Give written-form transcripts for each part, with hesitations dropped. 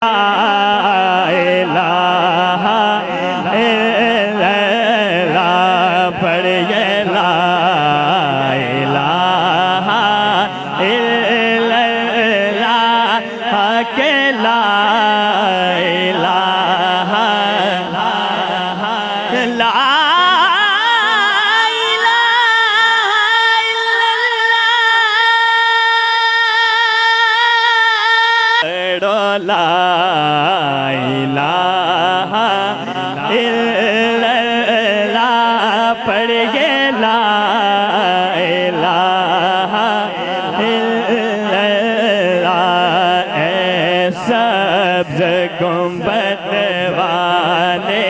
الہ الا اللہ پڑھیے لا الہ الا اللہ کہ لا الہ لا لا الہ الا اللہ پڑھیے لا الہ الا اللہ اے سبز گنبد والے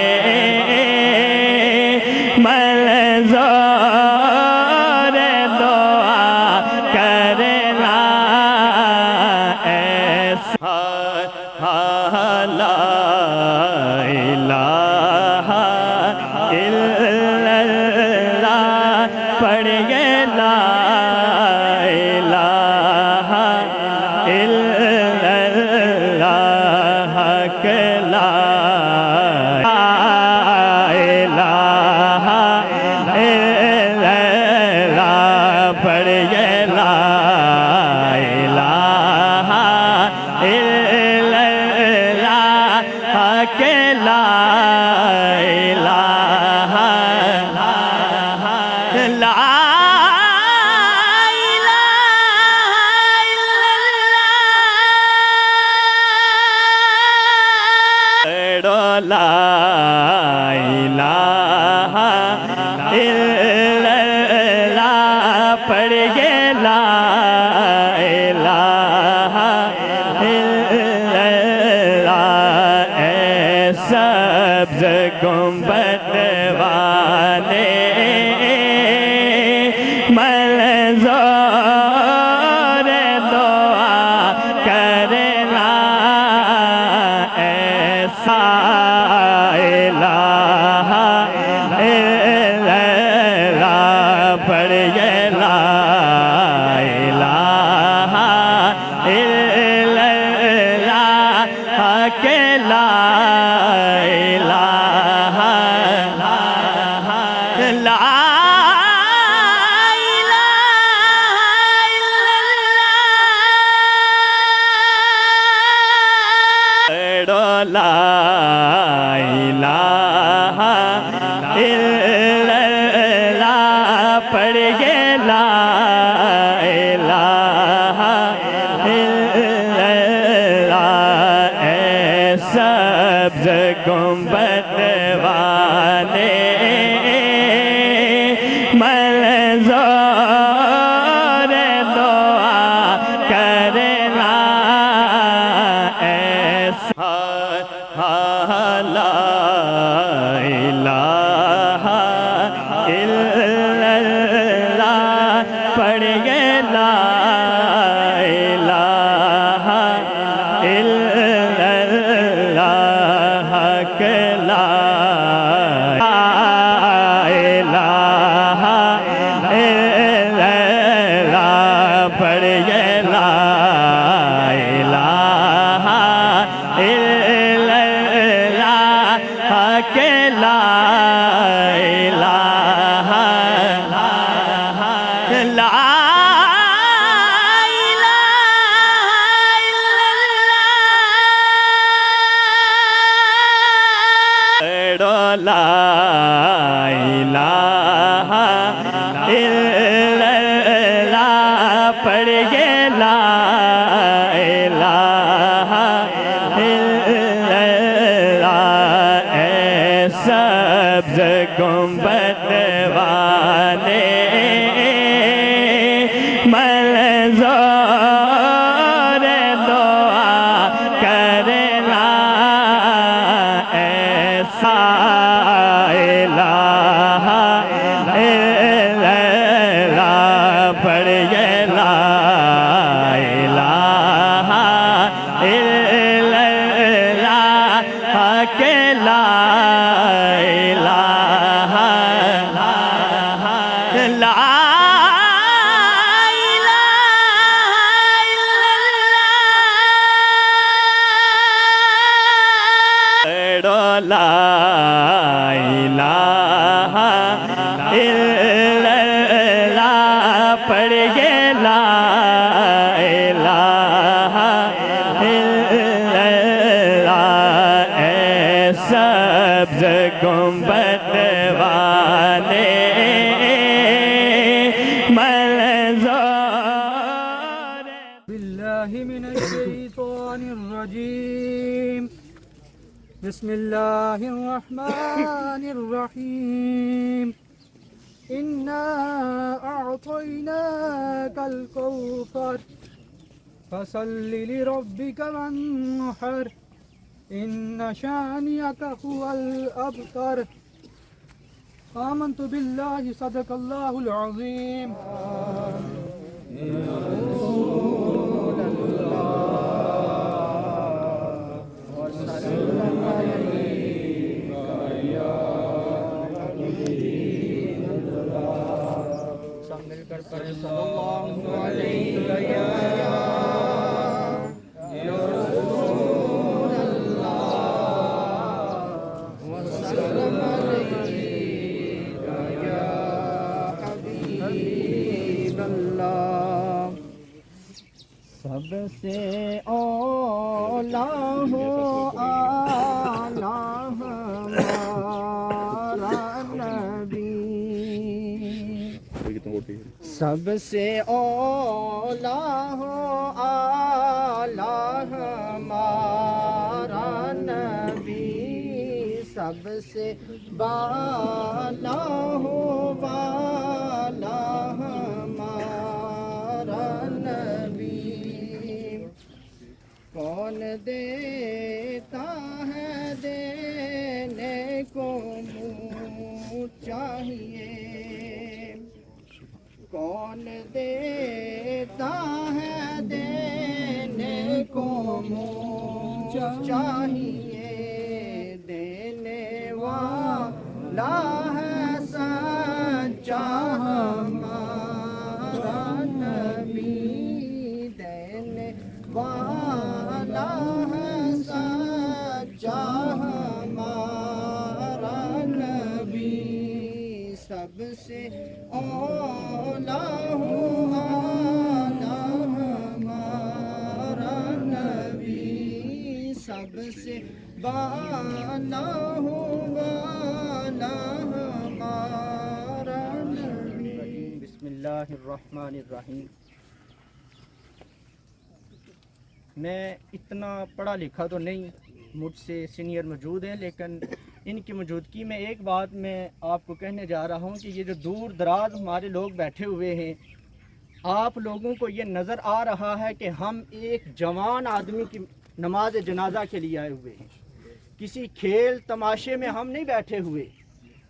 منظور دعا کرنا ایسا لا الہ الا اللہ پڑھیے لا الہ الا اللہ کہ لا الہ الا اللہ پڑھیے لا الہ الا کہ لا الہ لا لا الہ الا اللہ پڑھیے لا الہ الا اللہ اے سبز گنبد والے منظور دعا کرنا ایسا الہ الا اللہ پڑھیے لا الہ الا اللہ کہ لا الہ لا لا الہ الا اللہ پڑھیے لا الہ الا اللہ اے سبز گنبد والے منظور دعا کرنا ایسا لا الہ الا اللہ پڑھیے لا الہ الا اللہ کہ لا الہ الا اللہ پڑھیے لا الہ الا اللہ کہ لا الہ لا لا الہ الا اللہ پڑھیے لا الہ الا اللہ اے سبز گنبد والے منظور دعا کرنا ایسا الہ الا اللہ پڑھیے لا الہ الا اللہ کہ لا الہ پڑھو لا الہ الا اللہ پڑھیے لا الہ الا اللہ اے سبز گنبد والے بالله من الشيطان الرجيم بسم الله الرحمن الرحيم إنا أعطيناك الكوثر فصل لربك وانحر إن شانئك هو الأبتر آمنت بالله صدق الله العظيم سب سے اولا ہو آلہ ہمارا نبی سب سے اولا ہو آلہ ہمارا نبی سب سے بالا ہو والا ہمارا نبی کون دیتا ہے دینے کو منہ چاہیے کون دیتا ہے دینے کو منہ چاہیے دینے والا ہے سچا ہمارا نبی دینے والا ہے سچا ہمارا نبی سب سے اولا ہو آلہ ہمارا نبی سب سے بالا ہو والا ہمارا نبی بسم اللہ الرحمن الرحیم میں اتنا پڑھا لکھا تو نہیں مجھ سے سینئر موجود ہیں لیکن ان کی موجودگی میں ایک بات میں آپ کو کہنے جا رہا ہوں کہ یہ جو دور دراز ہمارے لوگ بیٹھے ہوئے ہیں آپ لوگوں کو یہ نظر آ رہا ہے کہ ہم ایک جوان آدمی کی نماز جنازہ کے لیے آئے ہوئے ہیں کسی کھیل تماشے میں ہم نہیں بیٹھے ہوئے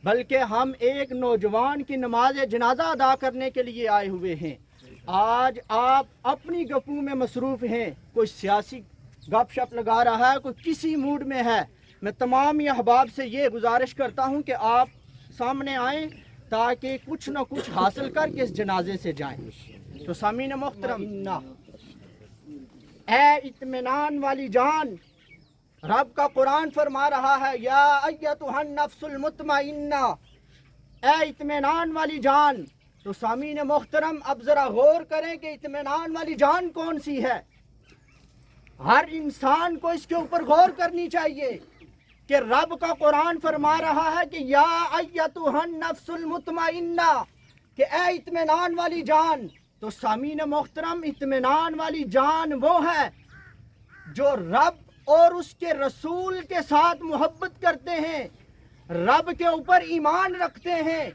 بلکہ ہم ایک نوجوان کی نماز جنازہ ادا کرنے کے لیے آئے ہوئے ہیں آج آپ اپنی گپوں میں مصروف ہیں کوئی سیاسی گپ شپ لگا رہا ہے کوئی کسی موڈ میں ہے میں تمام احباب سے یہ گزارش کرتا ہوں کہ آپ سامنے آئیں تاکہ کچھ نہ کچھ حاصل کر کے اس جنازے سے جائیں تو سامعین محترم اے اطمینان والی جان رب کا قرآن فرما رہا ہے یا ایتھا النفس المطمئنہ اے اطمینان والی جان تو سامعین محترم اب ذرا غور کریں کہ اطمینان والی جان کون سی ہے ہر انسان کو اس کے اوپر غور کرنی چاہیے کہ رب کا قرآن فرما رہا ہے کہ یا ایتھا النفس المطمئنہ کہ اے اطمینان والی جان تو سامعین محترم اطمینان والی جان وہ ہے جو رب اور اس کے رسول کے ساتھ محبت کرتے ہیں رب کے اوپر ایمان رکھتے ہیں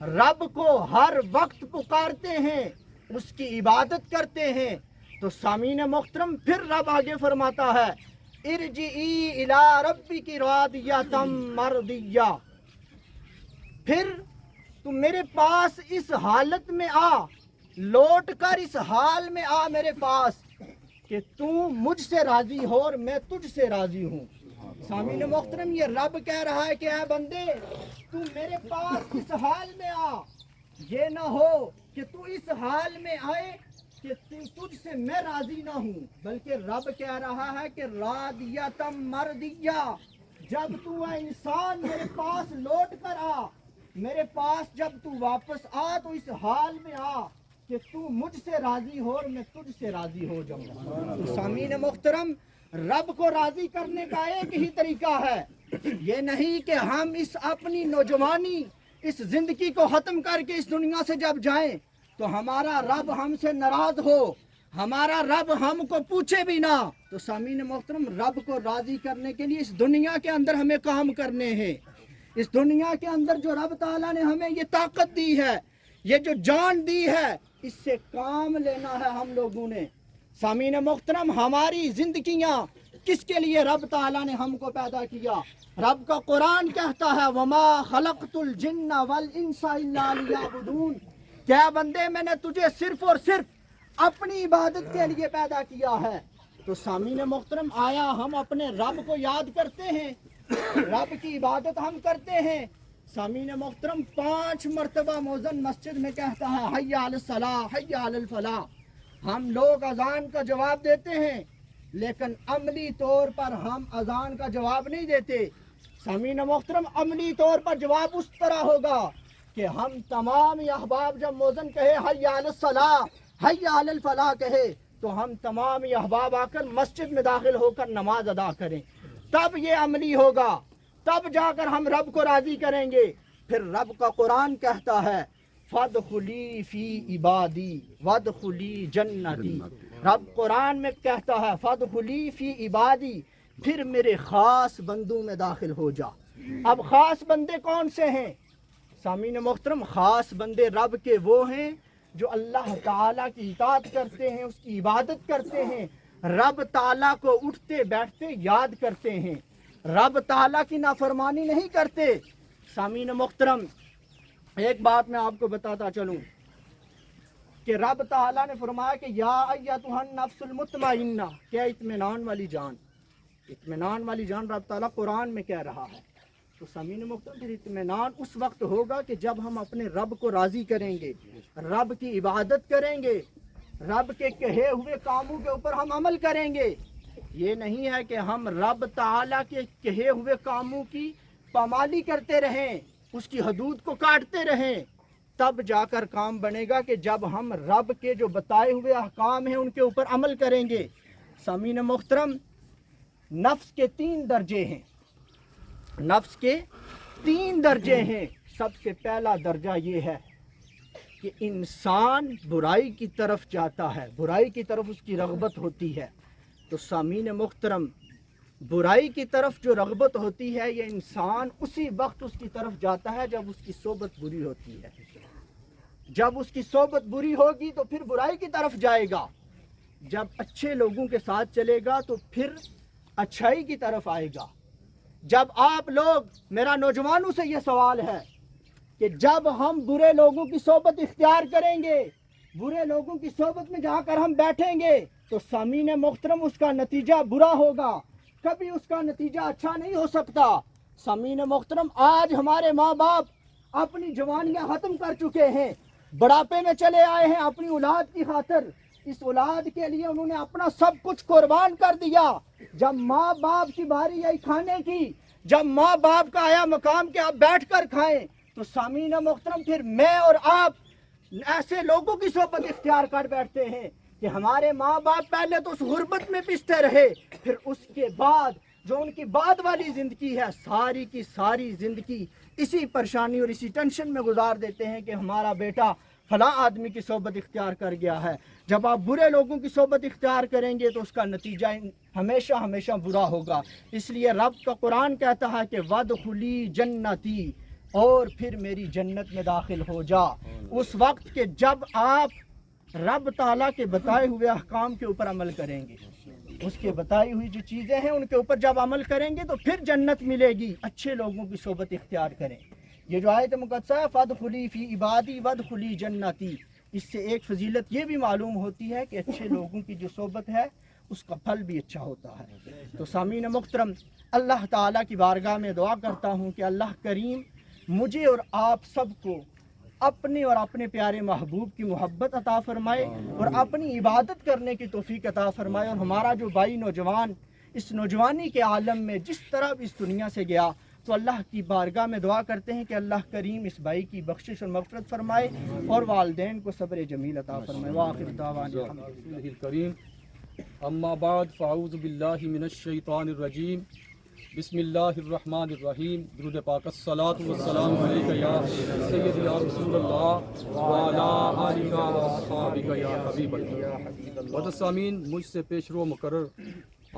رب کو ہر وقت پکارتے ہیں اس کی عبادت کرتے ہیں تو سامعین محترم پھر رب آگے فرماتا ہے ارجعی الی ربک راضیۃ مرضیہ پھر تم میرے پاس اس حالت میں آ لوٹ کر اس حال میں آ میرے پاس کہ تو مجھ سے راضی ہو اور میں تجھ سے راضی ہوں سامعین محترم یہ رب کہہ رہا ہے کہ اے بندے تو میرے پاس اس حال میں آ یہ نہ ہو کہ تو اس حال میں آئے کہ تجھ سے میں راضی نہ ہوں بلکہ رب کہہ رہا ہے کہ راضیۃ مرضیہ جب تو اے انسان میرے پاس لوٹ کر آ، میرے پاس جب تو واپس آ تو اس حال میں آ کہ تو مجھ سے راضی ہو اور میں تجھ سے راضی ہو جاؤں گا۔ تو سامعین محترم، رب کو راضی کرنے کا ایک ہی طریقہ ہے، یہ نہیں کہ ہم اس اپنی نوجوانی، اس زندگی کو ختم کر کے اس دنیا سے جب جائیں تو ہمارا رب ہم سے ناراض ہو، ہمارا رب ہم کو پوچھے بھی نہ۔ تو سامعین محترم، رب کو راضی کرنے کے لیے اس دنیا کے اندر ہمیں کام کرنے ہیں۔ اس دنیا کے اندر جو رب تعالیٰ نے ہمیں یہ طاقت دی ہے، یہ جو جان دی ہے، اس سے کام لینا ہے ہم لوگوں نے۔ سامعین محترم، ہماری زندگیاں کس کے لیے رب تعالیٰ نے ہم کو پیدا کیا؟ رب کا قرآن کہتا ہے وَمَا خَلَقْتُ الْجِنَّ وَالْإِنسَ إِلَّا لِيَعْبُدُونَ، کیا بندے میں نے تجھے صرف اور صرف اپنی عبادت کے لیے پیدا کیا ہے۔ تو سامعین محترم، آیا ہم اپنے رب کو یاد کرتے ہیں؟ رب کی عبادت ہم کرتے ہیں؟ سامعین محترم، 5 مرتبہ مؤذن مسجد میں کہتا ہے حی علی الصلاۃ حی علی الفلاح، ہم لوگ اذان کا جواب دیتے ہیں لیکن عملی طور پر ہم اذان کا جواب نہیں دیتے۔ سامعین محترم، عملی طور پر جواب اس طرح ہوگا کہ ہم تمام احباب جب مؤذن کہے حی علی الصلاۃ حی علی الفلاح کہے تو ہم تمام احباب آ کر مسجد میں داخل ہو کر نماز ادا کریں، تب یہ عملی ہوگا، تب جا کر ہم رب کو راضی کریں گے۔ پھر رب کا قرآن کہتا ہے فَادْخُلِي فِي عِبَادِي وَادْخُلِي جَنَّتِي، رب قرآن میں کہتا ہے فَادْخُلِي فِي عِبَادِي، پھر میرے خاص بندوں میں داخل ہو جا۔ اب خاص بندے کون سے ہیں؟ سامعین محترم، خاص بندے رب کے وہ ہیں جو اللہ تعالیٰ کی اطاعت کرتے ہیں، اس کی عبادت کرتے ہیں، رب تعالیٰ کو اٹھتے بیٹھتے یاد کرتے ہیں، رب تعالیٰ کی نافرمانی نہیں کرتے۔ سامعین محترم، ایک بات میں آپ کو بتاتا چلوں کہ رب تعالیٰ نے فرمایا کہ یا ایتھا النفس المطمئنہ، کیا اطمینان والی جان، اطمینان والی جان رب تعالیٰ قرآن میں کہہ رہا ہے۔ تو سامعین محترم، پھر اطمینان اس وقت ہوگا کہ جب ہم اپنے رب کو راضی کریں گے، رب کی عبادت کریں گے، رب کے کہے ہوئے کاموں کے اوپر ہم عمل کریں گے۔ یہ نہیں ہے کہ ہم رب تعالیٰ کے کہے ہوئے کاموں کی پامالی کرتے رہیں، اس کی حدود کو کاٹتے رہیں، تب جا کر کام بنے گا کہ جب ہم رب کے جو بتائے ہوئے احکام ہیں ان کے اوپر عمل کریں گے۔ سامعین محترم، نفس کے 3 درجے ہیں، نفس کے 3 درجے ہیں۔ سب سے پہلا درجہ یہ ہے کہ انسان برائی کی طرف جاتا ہے، برائی کی طرف اس کی رغبت ہوتی ہے۔ تو سامعین محترم، برائی کی طرف جو رغبت ہوتی ہے یہ انسان اسی وقت اس کی طرف جاتا ہے جب اس کی صحبت بری ہوتی ہے۔ جب اس کی صحبت بری ہوگی تو پھر برائی کی طرف جائے گا، جب اچھے لوگوں کے ساتھ چلے گا تو پھر اچھائی کی طرف آئے گا۔ جب آپ لوگ، میرا نوجوانوں سے یہ سوال ہے کہ جب ہم برے لوگوں کی صحبت اختیار کریں گے، برے لوگوں کی صحبت میں جا کر ہم بیٹھیں گے تو سامعین محترم اس کا نتیجہ برا ہوگا، کبھی اس کا نتیجہ اچھا نہیں ہو سکتا۔ سامعین محترم، آج ہمارے ماں باپ اپنی جوانیاں ختم کر چکے ہیں، بڑھاپے میں چلے آئے ہیں اپنی اولاد کی خاطر، اس اولاد کے لیے انہوں نے اپنا سب کچھ قربان کر دیا۔ جب ماں باپ کی باری آئی کھانے کی، جب ماں باپ کا آیا مقام کہ آپ بیٹھ کر کھائیں، تو سامعین محترم پھر میں اور آپ ایسے لوگوں کی صحبت اختیار کر بیٹھتے ہیں کہ ہمارے ماں باپ پہلے تو اس غربت میں پستے رہے، پھر اس کے بعد جو ان کی بعد والی زندگی ہے، ساری کی ساری زندگی اسی پریشانی اور اسی ٹینشن میں گزار دیتے ہیں کہ ہمارا بیٹا فلاں آدمی کی صحبت اختیار کر گیا ہے۔ جب آپ برے لوگوں کی صحبت اختیار کریں گے تو اس کا نتیجہ ہمیشہ ہمیشہ برا ہوگا۔ اس لیے رب کا قرآن کہتا ہے کہ وَادْخُلِي جَنَّتِي، اور پھر میری جنت میں داخل ہو جا۔ اس وقت کہ جب آپ رب تعالیٰ کے بتائے ہوئے احکام کے اوپر عمل کریں گے، اس کے بتائی ہوئی جو چیزیں ہیں ان کے اوپر جب عمل کریں گے تو پھر جنت ملے گی۔ اچھے لوگوں کی صحبت اختیار کریں۔ یہ جو آیت مقدسہ ہے فَادْخُلِي فِي عِبَادِي وَادْخُلِي جَنَّتِي، اس سے ایک فضیلت یہ بھی معلوم ہوتی ہے کہ اچھے لوگوں کی جو صحبت ہے اس کا پھل بھی اچھا ہوتا ہے۔ تو سامعین محترم، اللہ تعالیٰ کی بارگاہ میں دعا کرتا ہوں کہ اللہ کریم مجھے اور آپ سب کو اپنے اور اپنے پیارے محبوب کی محبت عطا فرمائے اور اپنی عبادت کرنے کی توفیق عطا فرمائے، اور ہمارا جو بھائی نوجوان اس نوجوانی کے عالم میں جس طرح بھی اس دنیا سے گیا، تو اللہ کی بارگاہ میں دعا کرتے ہیں کہ اللہ کریم اس بھائی کی بخشش اور مغفرت فرمائے اور والدین کو صبر جمیل عطا فرمائے۔ وآخر دعوانا رسولہ الکریم، اما بعد فاعوذ باللہ من الشیطان الرجیم، بسم اللہ الرحمن الرحیم۔ درود پاک، الصلاۃ والسلام علیک یا سیدی یا رسول اللہ وعلی آلک و اصحابک یا حبیب اللہ۔ معزز سامعین، مجھ سے پیش رو مقرر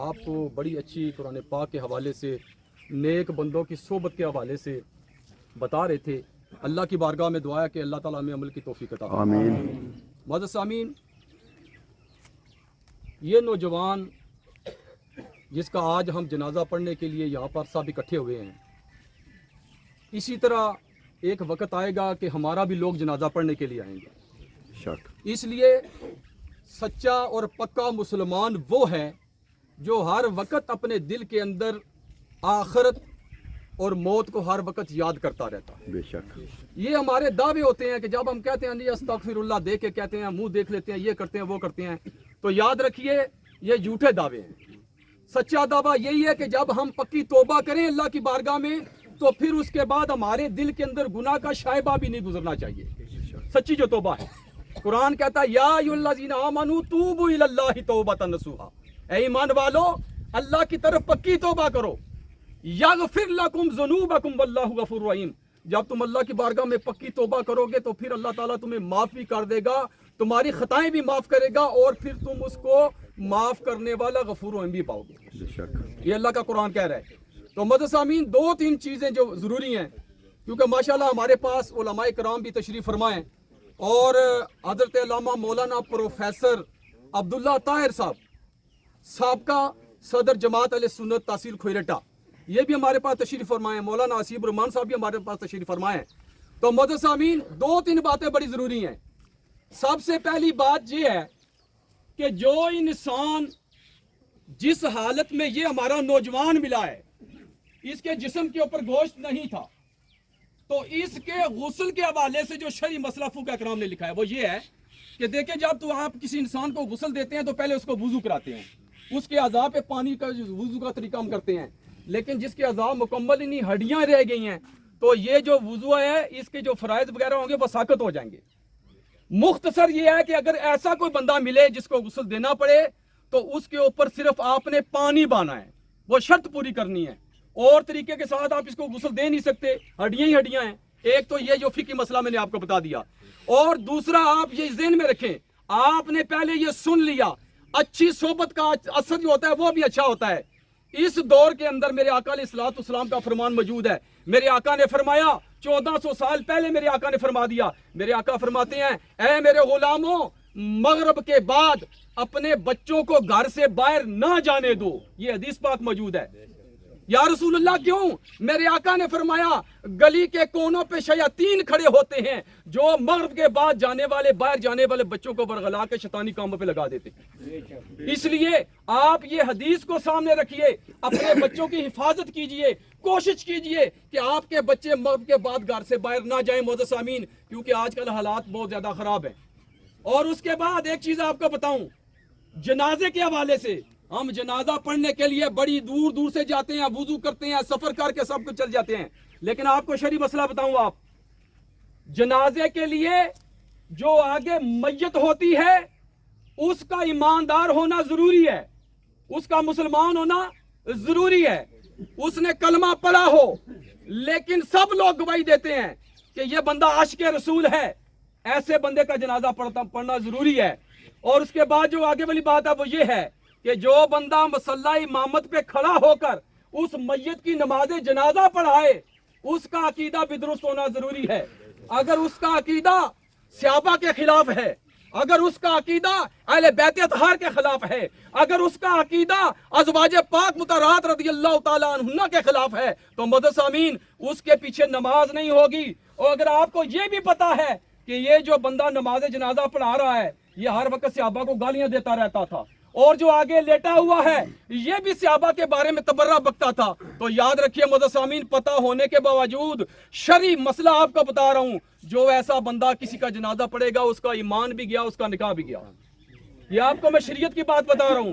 آپ کو بڑی اچھی قرآن پاک کے حوالے سے، نیک بندوں کی صحبت کے حوالے سے بتا رہے تھے۔ اللہ کی بارگاہ میں دعا ہے کہ اللہ تعالیٰ ہمیں عمل کی توفیق عطا فرمائے۔ آمین۔ معزز سامعین، یہ نوجوان جس کا آج ہم جنازہ پڑھنے کے لیے یہاں پر سب اکٹھے ہوئے ہیں، اسی طرح ایک وقت آئے گا کہ ہمارا بھی لوگ جنازہ پڑھنے کے لیے آئیں گے۔ اس لیے سچا اور پکا مسلمان وہ ہے جو ہر وقت اپنے دل کے اندر آخرت اور موت کو ہر وقت یاد کرتا رہتا ہے۔ بے شک یہ ہمارے دعوے ہوتے ہیں کہ جب ہم کہتے ہیں استغفر اللہ دے کے کہتے ہیں، منہ دیکھ لیتے ہیں، یہ کرتے ہیں وہ کرتے ہیں، تو یاد رکھیے یہ جھوٹے دعوے ہیں۔ سچا دعویٰ یہی ہے کہ جب ہم پکی توبہ کریں اللہ کی بارگاہ میں، تو پھر اس کے بعد ہمارے دل کے اندر گناہ کا شائبہ بھی نہیں گزرنا چاہیے۔ سچی جو توبہ ہے، قرآن کہتا ہے یا ایھا الذین آمنوا توبوا الی اللہ توبۃ نصوحا، اے ایمان والو اللہ کی طرف پکی توبہ کرو۔ یغفر لکم ذنوبکم واللہ غفور رحیم، جب تم اللہ کی بارگاہ میں پکی توبہ کرو گے تو پھر اللہ تعالیٰ تمہیں معاف بھی کر دے گا، تمہاری خطائیں بھی معاف کرے گا، اور پھر تم اس کو معاف کرنے والا غفور رحیم بھی پاؤ گے۔ یہ اللہ کا قرآن کہہ رہا ہے۔ تو معزز سامعین، دو تین چیزیں جو ضروری ہیں، کیونکہ ماشاءاللہ ہمارے پاس علماء کرام بھی تشریف فرمائے، اور حضرت علامہ مولانا پروفیسر عبداللہ طاہر صاحب، سابقہ صدر جماعت اہل سنت تحصیل کھوئیرٹا، یہ بھی ہمارے پاس تشریف فرمائے ہیں۔ مولانا حسیب الرحمان صاحب بھی ہمارے پاس تشریف فرمائے ہیں۔ تو معزز سامعین، دو تین باتیں بڑی ضروری ہیں۔ سب سے پہلی بات یہ ہے کہ جو انسان جس حالت میں یہ ہمارا نوجوان ملا ہے، اس کے جسم کے اوپر گوشت نہیں تھا، تو اس کے غسل کے حوالے سے جو شرعی مسئلہ فقہ اکرام نے لکھا ہے وہ یہ ہے کہ دیکھیں جب تو آپ کسی انسان کو غسل دیتے ہیں تو پہلے اس کو وضو کراتے ہیں، اس کے اعضاء پہ پانی کا وضو کا طریقہ ہم کرتے ہیں، لیکن جس کے اعضاء مکمل ہی نہیں، ہڈیاں رہ گئی ہیں، تو یہ جو وضو ہے اس کے جو فرائض وغیرہ ہوں گے وہ ساقط ہو جائیں گے۔ مختصر یہ ہے کہ اگر ایسا کوئی بندہ ملے جس کو غسل دینا پڑے تو اس کے اوپر صرف آپ نے پانی بانا ہے، وہ شرط پوری کرنی ہے، اور طریقے کے ساتھ آپ اس کو غسل دے نہیں سکتے، ہڈیاں ہی ہڈیاں ہیں۔ ایک تو یہ جو فقہی مسئلہ میں نے آپ کو بتا دیا، اور دوسرا آپ یہ ذہن میں رکھیں، آپ نے پہلے یہ سن لیا، اچھی صحبت کا اثر جو ہوتا ہے وہ بھی اچھا ہوتا ہے۔ اس دور کے اندر میرے آقا علیہ الصلوۃ والسلام کا فرمان موجود ہے۔ میرے آقا نے فرمایا، 1400 سال پہلے میرے آقا نے فرما دیا، میرے آقا فرماتے ہیں اے میرے غلاموں، مغرب کے بعد اپنے بچوں کو گھر سے باہر نہ جانے دو۔ یہ حدیث پاک موجود ہے۔ یا رسول اللہ کیوں؟ میرے آقا نے فرمایا گلی کے کونوں پہ شیاطین کھڑے ہوتے ہیں جو مغرب کے بعد جانے والے باہر جانے والے بچوں کو برگلا کے شیطانی کاموں پہ لگا دیتے ہیں۔ اس لیے آپ یہ حدیث کو سامنے رکھیے، اپنے بچوں کی حفاظت کیجئے، کوشش کیجئے کہ آپ کے بچے مغرب کے بعد گھر سے باہر نہ جائیں معزز سامعین، کیونکہ آج کل حالات بہت زیادہ خراب ہیں۔ اور اس کے بعد ایک چیز آپ کو بتاؤں، جنازے کے حوالے سے، ہم جنازہ پڑھنے کے لیے بڑی دور دور سے جاتے ہیں، وضو کرتے ہیں، سفر کر کے سب کچھ چل جاتے ہیں، لیکن آپ کو شرعی مسئلہ بتاؤں، آپ جنازے کے لیے جو آگے میت ہوتی ہے اس کا ایماندار ہونا ضروری ہے، اس کا مسلمان ہونا ضروری ہے، اس نے کلمہ پڑھا ہو، لیکن سب لوگ گواہی دیتے ہیں کہ یہ بندہ عاشق رسول ہے، ایسے بندے کا جنازہ پڑھنا ضروری ہے۔ اور اس کے بعد جو آگے والی بات ہے وہ یہ ہے کہ جو بندہ مصلی امامت پہ کھڑا ہو کر اس میت کی نماز جنازہ پڑھائے اس کا عقیدہ بھی درست ہونا ضروری ہے۔ اگر اس کا عقیدہ صحابہ کے خلاف ہے، اگر اس کا عقیدہ اہل بیت اطہار کے خلاف ہے، اگر اس کا عقیدہ ازواج پاک مطہرات رضی اللہ تعالیٰ عنہن کے خلاف ہے، تو معزز سامعین اس کے پیچھے نماز نہیں ہوگی۔ اور اگر آپ کو یہ بھی پتا ہے کہ یہ جو بندہ نماز جنازہ پڑھا رہا ہے یہ ہر وقت صحابہ کو گالیاں دیتا رہتا تھا، اور جو آگے لیٹا ہوا ہے یہ بھی صحابہ کے بارے میں تبرہ بکتا تھا، تو یاد رکھیے معزز سامعین، پتہ ہونے کے باوجود شرعی مسئلہ آپ کو بتا رہا ہوں، جو ایسا بندہ کسی کا جنازہ پڑے گا اس کا ایمان بھی گیا، اس کا نکاح بھی گیا۔ یہ آپ کو میں شریعت کی بات بتا رہا ہوں۔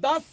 10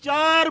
4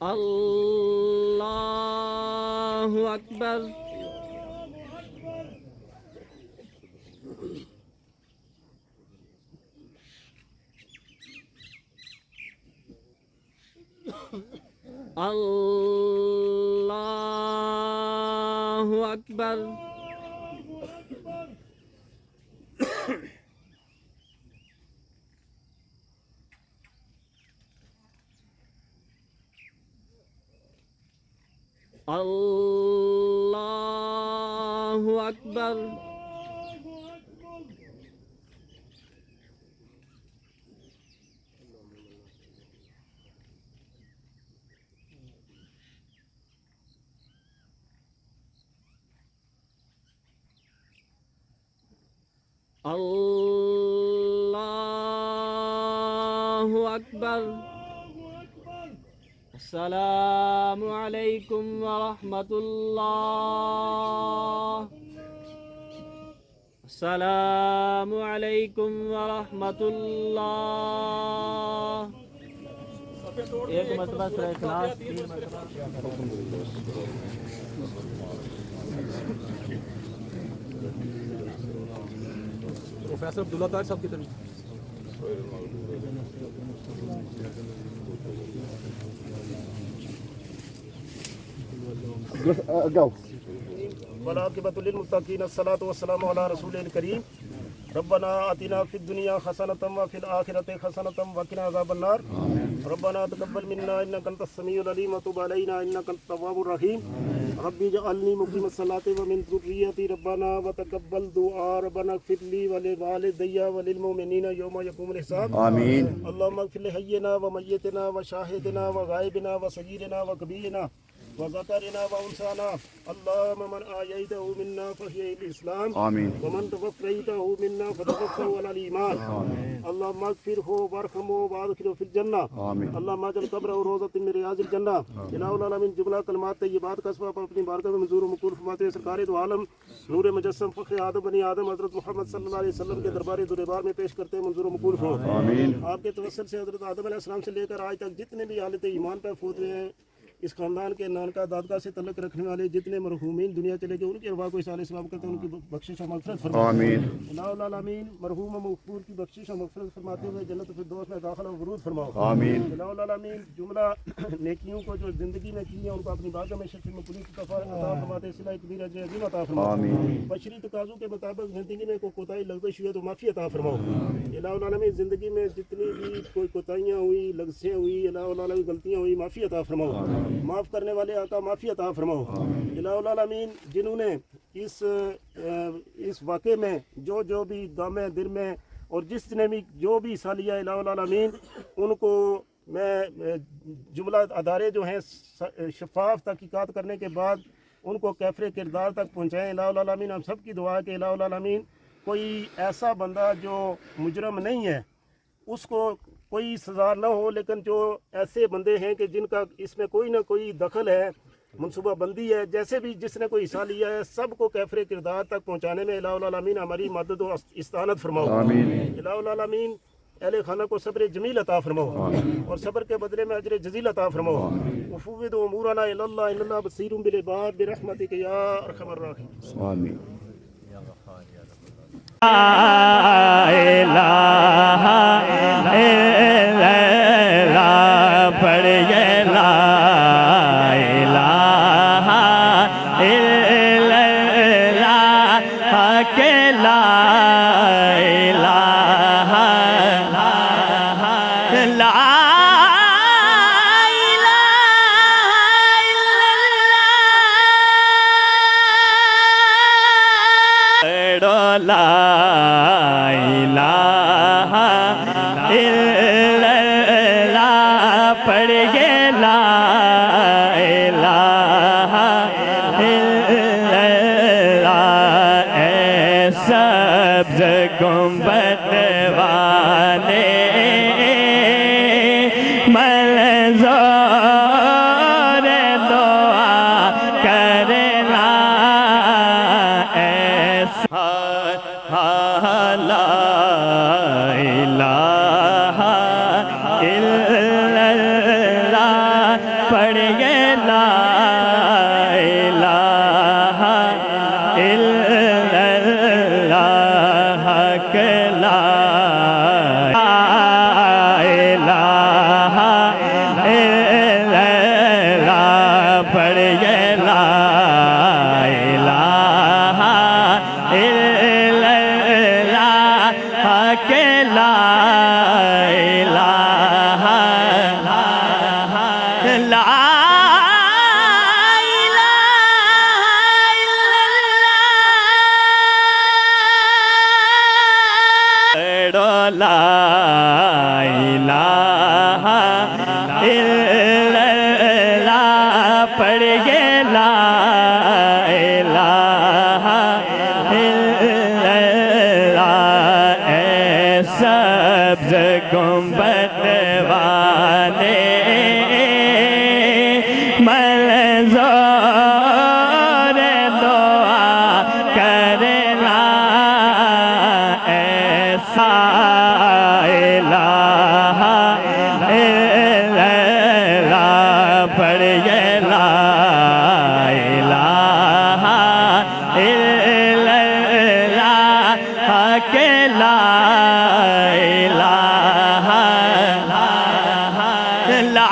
اللہ اکبر اللہ اکبر اللہ اکبر اللہ اکبر السلام علیکم ورحمۃ اللہ السلام علیکم ورحمۃ اللہ ایک مرتبہ سورہ اخلاص 3 مرتبہ پروفیسر عبداللہ طاہر صاحب کی طرف والعاقبۃ للمتقین الصلاۃ والسلام علی رسول الکریم ربنا آتنا فی الدنیا حسنۃ وفی الآخرۃ حسنۃ وقنا عذاب النار ربنا تقبل منا انک انت السمیع العلیم وتب علینا انک انت التواب الرحیم ربی اجعلنی مقیم الصلاۃ ومن ذریتی ربنا وتقبل دعاء ربنا اغفر لی ولوالدی وللمؤمنین یوم یقوم الحساب آمین اللهم اغفر لحینا ومیتنا وشاہدنا وغائبنا وصغیرنا وکبیرنا وذكرنا وانثانا اللهم من احييته منا فاحيه الاسلام امين ومن توفيته منا فتوفه على الايمان اللهم اغفره وارحمه وادخله في الجنه امين اللهم اجعل قبره روضة من رياض الجنه الہ العالمین جملہ کلمات طیبات کا سبب اپنی بارگاہ میں منظور و مقبول فرماتے ہوئے سرکار دو عالم نور مجسم فخر آدم بنی آدم حضرت محمد صلی اللہ علیہ وسلم کے دربار دربار میں پیش کرتے ہیں منظور و مقبول فرماتے ہیں آمین آپ کے توسل سے حضرت آدم علیہ السلام سے لے کر آج تک جتنے بھی حالت ایمان پہ فوت ہوئے ہیں اس خاندان کے نانکا دادکا سے تعلق رکھنے والے جتنے مرحومین دنیا چلے گئے ان کی ارواح کو اصالہ ثواب کرتے ہیں ان کی بخشش و مغفرت فرمائے آمین الہ العالمین مرحوم و مغفور کی بخشش و مغفرت فرماتے ہوئے جنت الفردوس میں داخل و ورود فرماؤ آمین الہ العالمین جملہ نیکیوں کو جو زندگی میں کی ہیں ان کو اپنی بارگاہ میں شفیع مقبول عطا فرماتے صلہ کبیر اجر عظیم عطا فرماؤ آمین بشری تقاضوں کے مطابق زندگی میں کوئی کوتاہی لغزش ہوئی تو معافی عطا فرماؤ الہ العالمین زندگی میں جتنی بھی کوئی کوتاہیاں ہوئی لغزشیں ہوئی الہ العالمین غلطیاں ہوئی معافی عطا فرماؤ معاف کرنے والے آقا معافی عطا فرماؤ الہ العالمین جنہوں نے اس واقعے میں جو بھی دامے دل میں اور جس نے بھی جو بھی حصہ لیا الہ العالمین ان کو میں جملہ ادارے جو ہیں شفاف تحقیقات کرنے کے بعد ان کو کیفر کردار تک پہنچائیں الہ العالمین ہم سب کی دعا ہے کہ الہ العالمین کوئی ایسا بندہ جو مجرم نہیں ہے اس کو کوئی سزا نہ ہو لیکن جو ایسے بندے ہیں کہ جن کا اس میں کوئی نہ کوئی دخل ہے منصوبہ بندی ہے جیسے بھی جس نے کوئی حصہ لیا ہے سب کو کیفر کردار تک پہنچانے میں الہ العالمین ہماری مدد و استعانت فرماؤ آمین الہ العالمین اہل خانہ کو صبر جمیل عطا فرماؤ اور صبر کے بدلے میں اجر جزیل عطا فرماؤ وفوض امورنا الی اللہ ان اللہ بصیر بالعباد برحمتک یا ارحم الراحمین آمین لا الہ الا اللہ پڑھیے لا الہ الا اللہ کہ لا الہ لا لا الہ الا اللہ پڑھیے لا الہ الا اللہ اے سبز گنبد والے منظور دعا کرنا لا الہ الا اللہ پڑھ لا لا الہ الا اللہ پڑھیے لا الہ الا اللہ اے سبز گنبد والے منظور دعا کرنا ایسا الہ الا اللہ پڑھیے لا الہ الا اللہ کہ لا الہ لا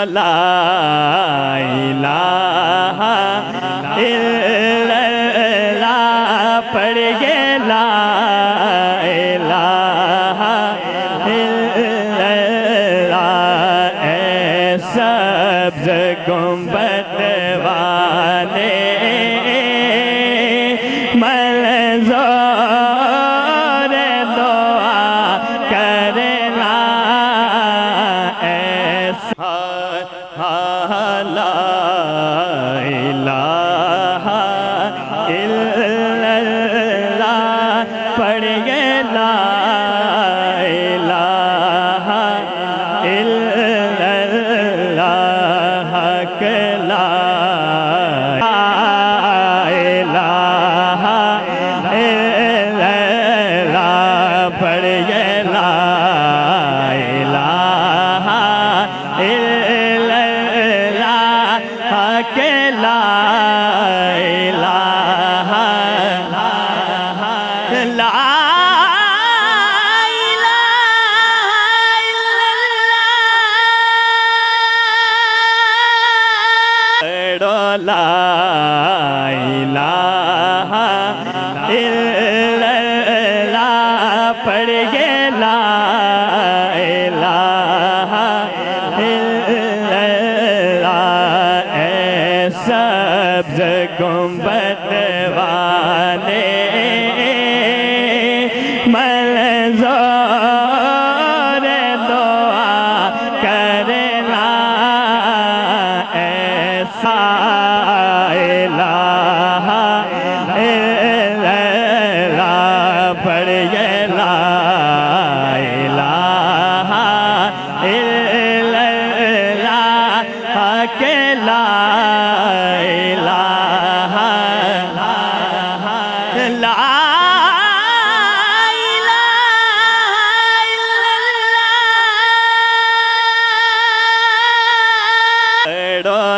لا الہ الا اللہ پڑھیے لا الہ الا اللہ اے سبز گنبد والے منظور دعا کرنا ایسا لا الہ الا اللہ پڑھیے لا الہ الا اللہ کہ لا الہ الا اللہ پڑھیے لا الہ الا اللہ کہ لا الہ لا لا الہ الا اللہ پڑھیے لا الہ الا اللہ اے سبز گنبد والے منظور دعا کرنا ایسا الہ الا اللہ پڑھیے لا الہ الا اللہ کہ لا الہ لا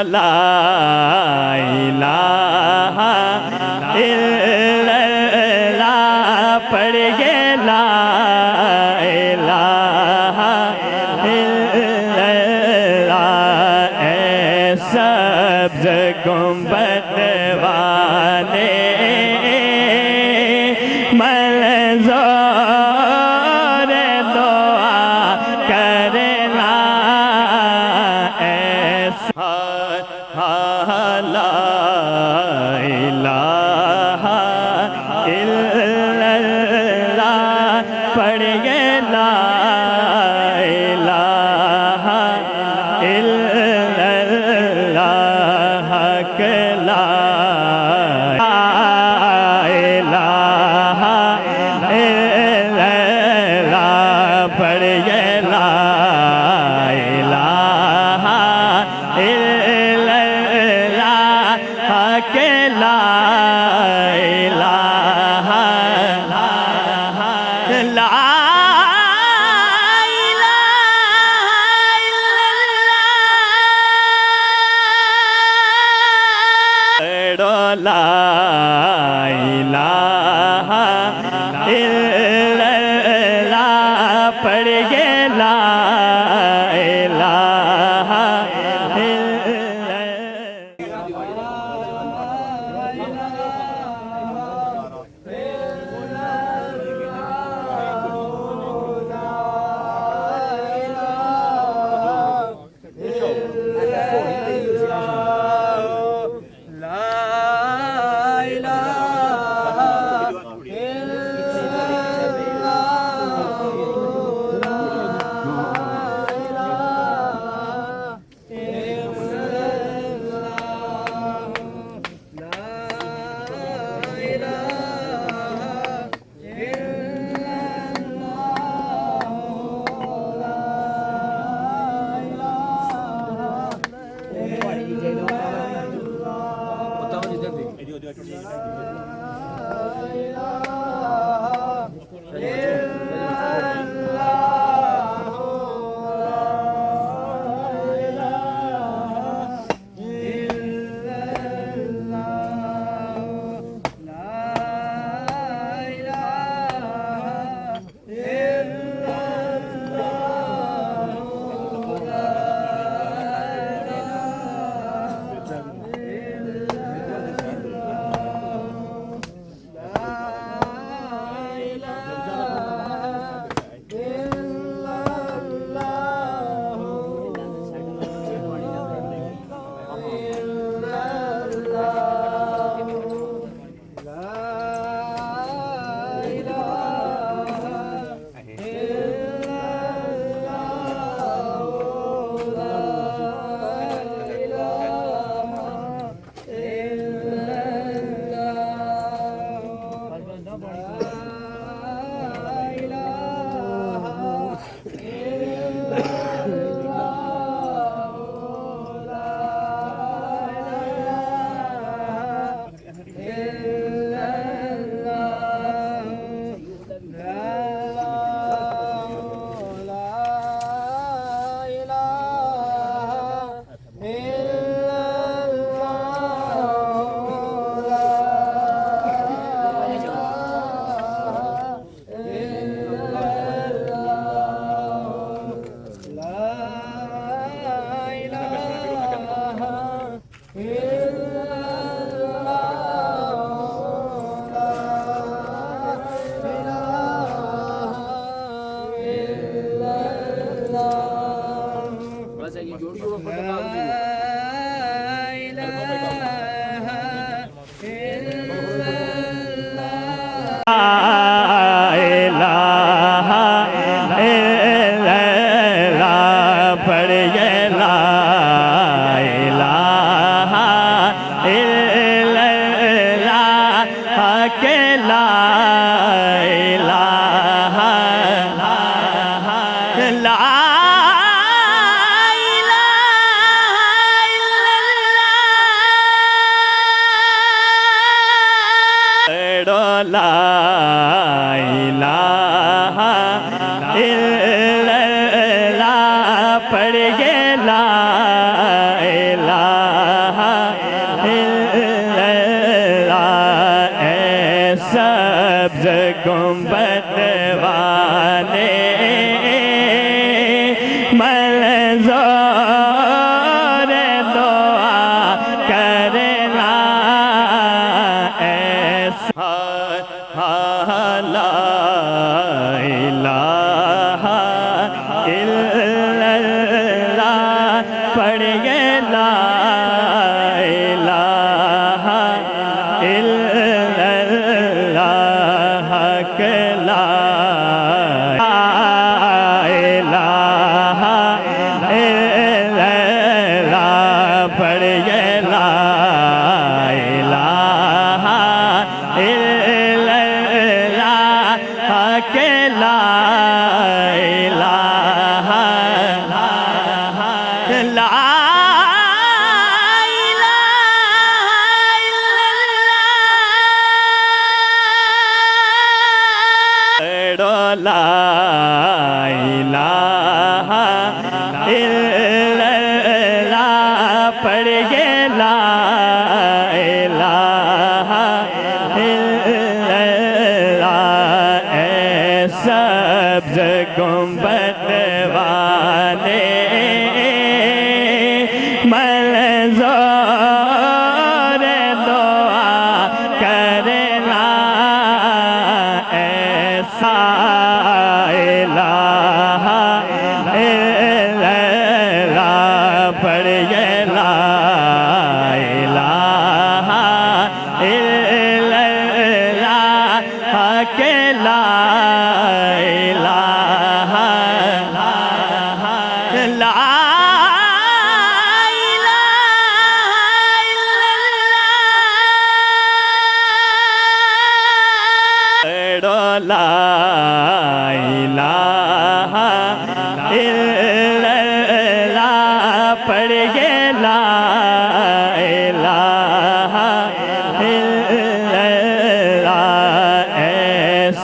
لا الہ الا اللہ پڑھیے لا الہ الا اللہ اے سبز گنبد والے منظور دعا کرنا ایسا لا الہ الا اللہ پڑھیے لا الہ الا اللہ کہ لا الہ الا اللہ پڑھیے لا الہ الا اللہ کہ لا الہ لا لا الہ الا اللہ پڑھیے لا الہ الا گنبد والے منظور دعا کرنا ایسا لا الہ الا اللہ پڑھیے لا الہ الا اللہ حق لا الہ الا اللہ پڑھیے لا الہ الا اللہ حق لا الہ لا لا الہ الا اللہ پڑھیے لا الہ الا اللہ اے سبز گنبد والے منظور دعا کرنا ایسا الہ الا اللہ پڑھیے لا الہ الا اللہ حق لا الہ لا لا الہ الا اللہ پڑھیے لا الہ الا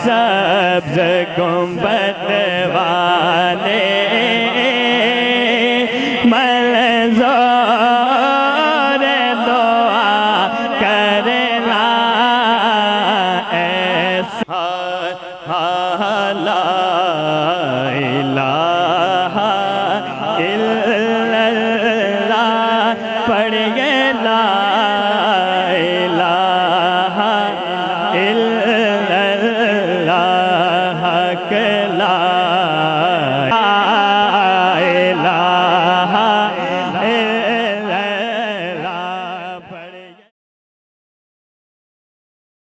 سبز گنبد